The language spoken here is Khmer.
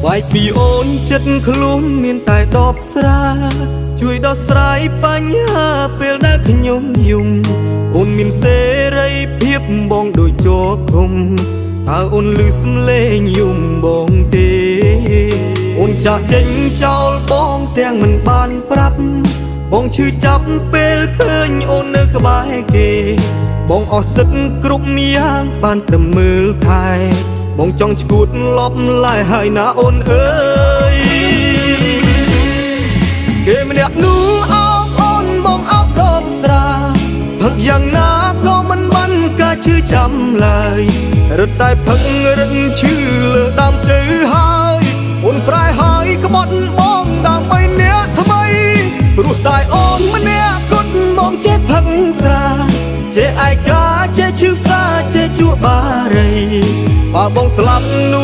វាយពីអូនចិត្តខ្លួនមានតែដបស្រាជួយដោះស្រាយបញ្ហាពេលដែលខ្ញុំយំអូនមានសេរីភាពបងដូចជ័រធំតើអូនឮសំឡេងយំបងទេអូនចាក់ចេញចោលបងទាំងមិនបានប្រាប់បងឈឺចាប់ពេលឃើញអូននៅក្បែរគេបងអស់សិទ្ធគ្រប់យ៉ាងបានត្រឹមមើលថែបងចង់ឈួតលប់ឡាយហើយណាអូនអើយគេម្នាក់នោះអោបអូនបងអោបដបស្រាផឹកយ៉ាងណាក៏មិនបានការឈឺចាំឡើយរត់តែផឹករឹងឈឺលើដើមទៅហើយអូនប្រែហើយក្បត់បងដើម្បីអ្នកថ្មីព្រោះតែអូនម្នាក់គត់បងចេះផឹកស្រាចេះឯកាចេះឈឺផ្សាចេះជួបារីបើបងស្លាប់នោះ